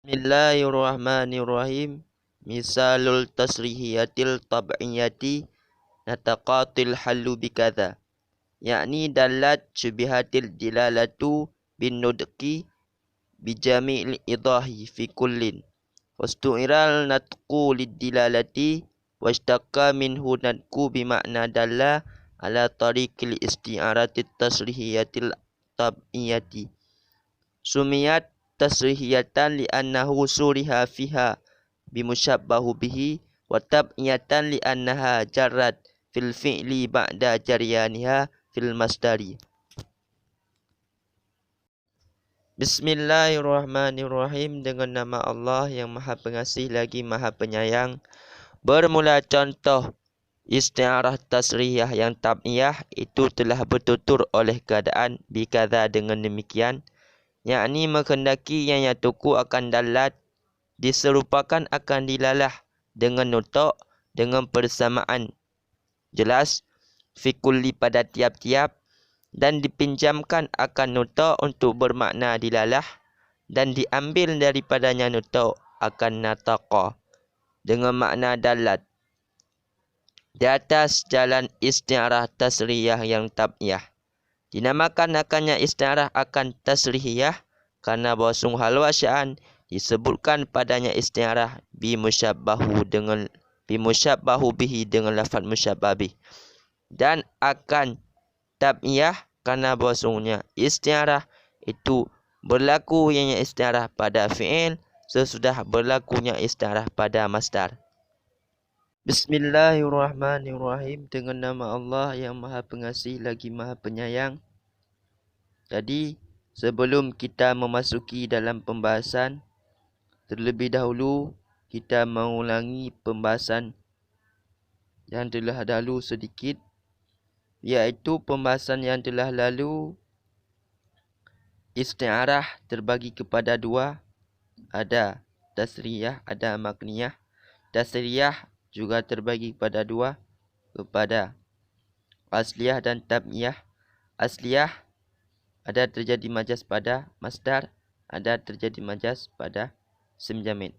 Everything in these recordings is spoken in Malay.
Bismillahirrahmanirrahim. Misalul tasrihiyatil tab'iyati nataqatil halu bikadha. Yakni dalat syubihatil dilalatu bin nudqi bijami'il idahi fi kullin. Wastu'iral natqu lid dilalati washtaqqa minhu natqu bimakna dalla ala tariqil isti'aratit tasrihiyatil tab'iyati. Sumiyat tasrihiyatan li'annahu suriha fiha bimusyabbahu bihi wa tab'iyatan li'annaha jarrat fil fi'li ba'da jaryaniha fil masdari. Bismillahirrahmanirrahim. Dengan nama Allah yang Maha Pengasih lagi Maha Penyayang. Bermula contoh isti'arah tasrihiyah yang tab'iyah itu telah bertutur oleh keadaan bikadha dengan demikian, yakni menghendaki yang yatuku akan dalat diserupakan akan dilalah dengan nutuk dengan persamaan jelas fi kulli pada tiap-tiap dan dipinjamkan akan nutuk untuk bermakna dilalah dan diambil daripadanya nutuk akan nataqa dengan makna dalat di atas jalan isti'arah tasrihiyah yang tab'iyah. Dinamakan akannya isti'arah akan tasrihiyah karena bahwa hal wasya'an disebutkan padanya isti'arah bimusyabbahu bihi dengan lafaz musyabbah bih, dan akan tab'iyah karena bahwasanya isti'arah itu berlaku yang isti'arah pada fi'il sesudah berlakunya isti'arah pada masdar. Bismillahirrahmanirrahim. Dengan nama Allah yang Maha Pengasih lagi Maha Penyayang. Jadi, sebelum kita memasuki dalam pembahasan, terlebih dahulu kita mengulangi pembahasan yang telah lalu sedikit, iaitu pembahasan yang telah lalu. Isti'arah terbagi kepada dua, ada tasriyah, ada makniyah. Tasriyah juga terbagi kepada dua, kepada asliyah dan tab'iyah. Asliyah ada terjadi majas pada masdar, ada terjadi majas pada isim jamid.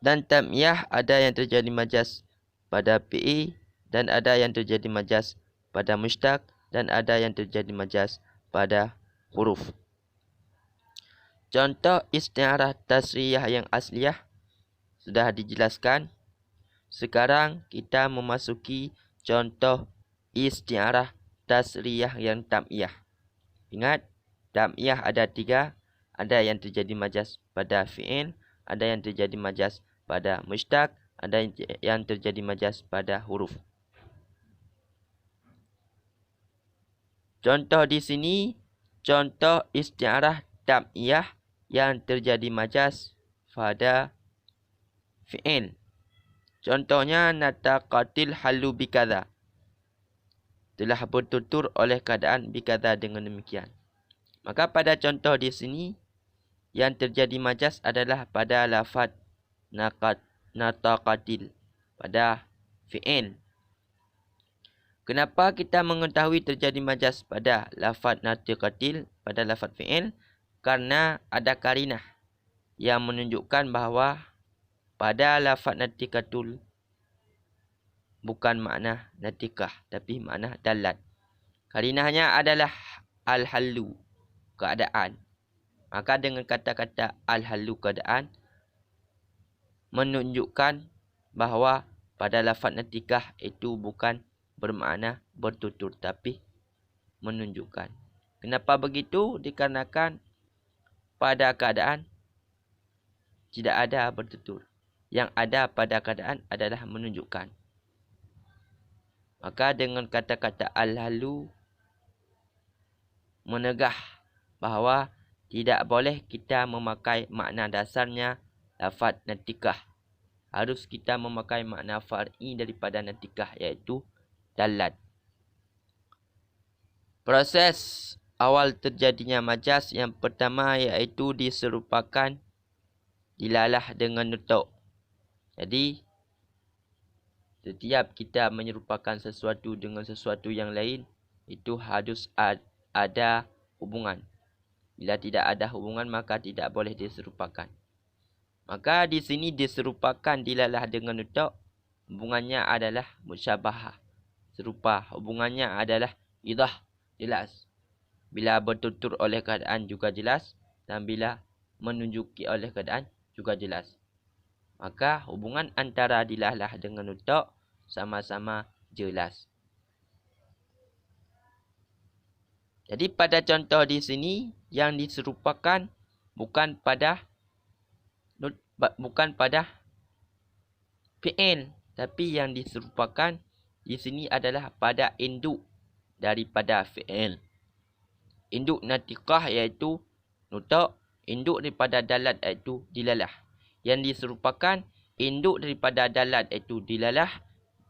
Dan tab'iyah ada yang terjadi majas pada fi'il dan ada yang terjadi majas pada mushtaq dan ada yang terjadi majas pada huruf. Contoh isti'arah tasriyah yang asliyah sudah dijelaskan. Sekarang kita memasuki contoh isti'arah tasriyah yang tab'iyah. Ingat, tab'iyah ada tiga. Ada yang terjadi majas pada fi'il, ada yang terjadi majas pada mushtaq, ada yang terjadi majas pada huruf. Contoh di sini, contoh isti'arah tab'iyah yang terjadi majas pada fi'il. Contohnya nataqatil halu bikadha. Telah bertutur oleh keadaan bikadha dengan demikian. Maka pada contoh di sini yang terjadi majas adalah pada lafaz nataqatil pada fi'il. Kenapa kita mengetahui terjadi majas pada lafaz nataqatil pada lafaz fi'il? Karena ada karinah yang menunjukkan bahawa pada lafaz natikatul bukan makna natikah tapi makna dalat. Karinahnya adalah al-halu, keadaan. Maka dengan kata-kata al-halu, keadaan, menunjukkan bahawa pada lafaz natikah itu bukan bermakna bertutur tapi menunjukkan. Kenapa begitu? Dikarenakan pada keadaan tidak ada bertutur. Yang ada pada keadaan adalah menunjukkan. Maka dengan kata-kata al-halu menegah bahawa tidak boleh kita memakai makna dasarnya lafaz natikah. Harus kita memakai makna far'i daripada natikah, iaitu dalat. Proses awal terjadinya majas yang pertama iaitu diserupakan dilalah dengan nutuk. Jadi, setiap kita menyerupakan sesuatu dengan sesuatu yang lain, itu harus ada hubungan. Bila tidak ada hubungan, maka tidak boleh diserupakan. Maka di sini diserupakan dilalah dengan nutuk. Hubungannya adalah musyabahah. Serupa. Hubungannya adalah idah. Jelas. Bila bertutur oleh keadaan juga jelas. Dan bila menunjuki oleh keadaan juga jelas. Maka hubungan antara dilalah dengan nutuk sama-sama jelas. Jadi pada contoh di sini yang diserupakan bukan pada fi'il, tapi yang diserupakan di sini adalah pada induk daripada fi'il. Induk natiqah iaitu nutuk, induk daripada dalat iaitu dilalah. Yang diserupakan induk daripada dalat iaitu dilalah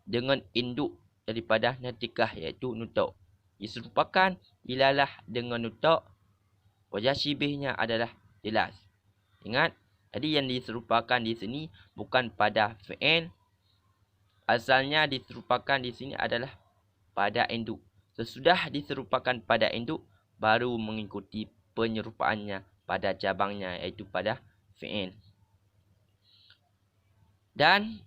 dengan induk daripada natiqah iaitu nutuk. Diserupakan dilalah dengan nutuk, wajah syibihnya adalah jelas. Ingat, jadi yang diserupakan di sini bukan pada fi'il. Asalnya diserupakan di sini adalah pada induk. Sesudah diserupakan pada induk, baru mengikuti penyerupaannya pada cabangnya iaitu pada fi'il. Dan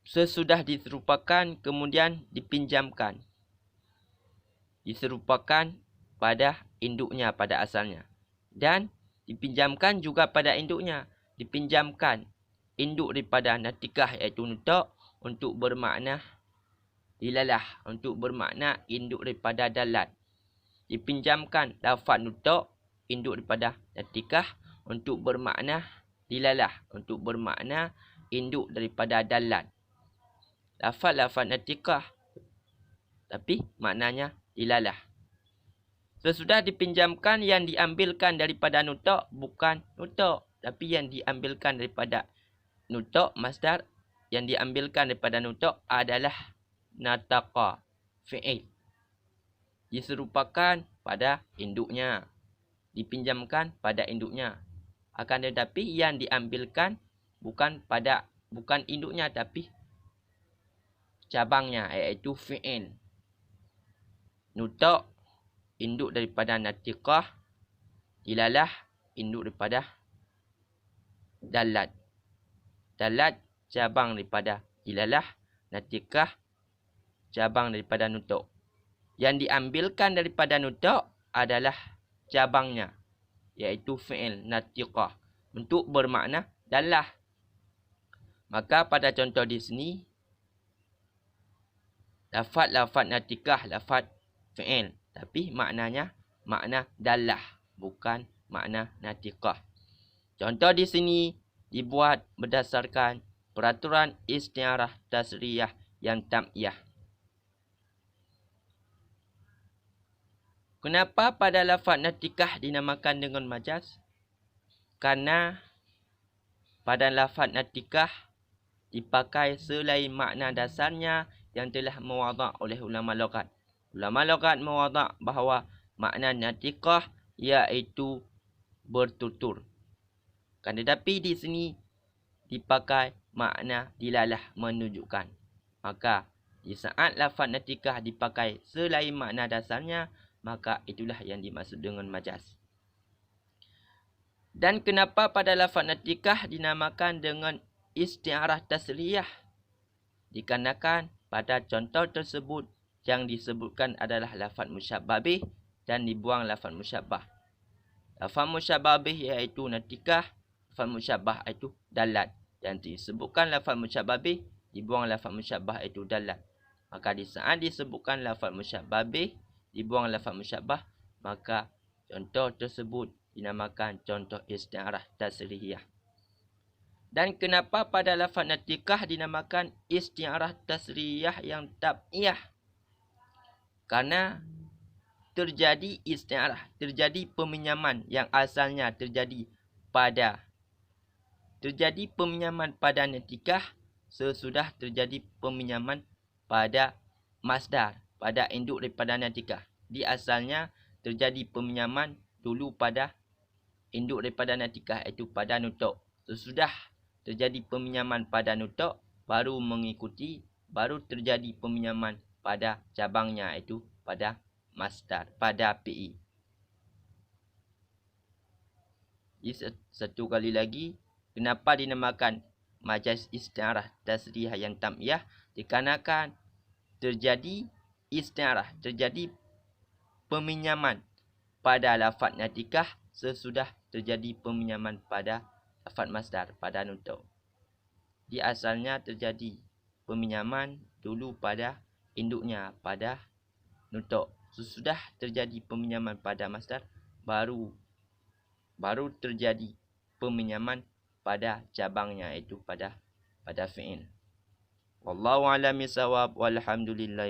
sesudah diserupakan kemudian dipinjamkan. Diserupakan pada induknya pada asalnya. Dan dipinjamkan juga pada induknya. Dipinjamkan induk daripada natiqah iaitu nutuk untuk bermakna dilalah, untuk bermakna induk daripada dalat. Dipinjamkan lafaz nutuk induk daripada natiqah untuk bermakna dilalah, untuk bermakna induk daripada dalat. Lafaz natiqah tapi maknanya dilalah. Sesudah dipinjamkan, yang diambilkan daripada nutuk bukan nutuk, tapi yang diambilkan daripada nutuk masdar, yang diambilkan daripada nutuk adalah nataqa, fi'il. Diserupakan pada induknya, dipinjamkan pada induknya. Akan tetapi yang diambilkan bukan induknya tapi cabangnya iaitu fi'il. Nutuk induk daripada natiqah, dilalah induk daripada dalat. Dalat cabang daripada dilalah, natiqah cabang daripada nutuk. Yang diambilkan daripada nutuk adalah cabangnya iaitu fi'il natiqah untuk bermakna dalah. Maka pada contoh di sini lafaz natiqah, lafaz fi'il, tapi maknanya makna dalah, bukan makna natiqah. Contoh di sini dibuat berdasarkan peraturan isti'arah tasriyah yang tam'iyah. Kenapa pada lafaz natiqah dinamakan dengan majaz? Karena pada lafaz natiqah dipakai selain makna dasarnya yang telah mewadah oleh ulama lughat. Ulama lughat mewadah bahawa makna natiqah iaitu bertutur. Kan tetapi di sini dipakai makna dilalah, menunjukkan. Maka di saat lafaz natiqah dipakai selain makna dasarnya, maka itulah yang dimaksud dengan majaz. Dan kenapa pada lafaz natiqah dinamakan dengan isti'arah tasriyah? Dikarenakan pada contoh tersebut yang disebutkan adalah lafaz musyabbah bih dan dibuang lafaz musyabbah. Lafaz musyabbah bih iaitu natiqah, lafaz musyabbah iaitu dalat. Dan disebutkan lafaz musyabbah bih, dibuang lafaz musyabbah iaitu dalat. Maka di saat disebutkan lafaz musyabbah bih, dibuang lafaz musyabbah, maka contoh tersebut dinamakan contoh isti'arah tasriyah. Dan kenapa pada lafaz natiqah dinamakan isti'arah tasriyah yang tab'iyah? Karena terjadi isti'arah, terjadi peminjaman yang asalnya terjadi pada natiqah sesudah terjadi peminjaman pada masdar, pada induk daripada natiqah. Di asalnya terjadi peminjaman dulu pada induk daripada natiqah iaitu pada nutuk. Sesudah terjadi peminjaman pada nutuk, baru terjadi peminjaman pada cabangnya iaitu pada masdar, pada PI. Satu kali lagi, Kenapa dinamakan majaz isti'arah tasrihah yang tam'iyah? Dikarenakan terjadi isti'arah, terjadi peminjaman pada lafaz natikah sesudah terjadi peminjaman pada lafaz masdar, pada nutuk. Di asalnya terjadi peminjaman dulu pada induknya, pada nutuk. Sesudah terjadi peminjaman pada masdar, baru terjadi peminjaman pada cabangnya, iaitu pada fi'il. Wallahu a'lam bishawab, walhamdulillah.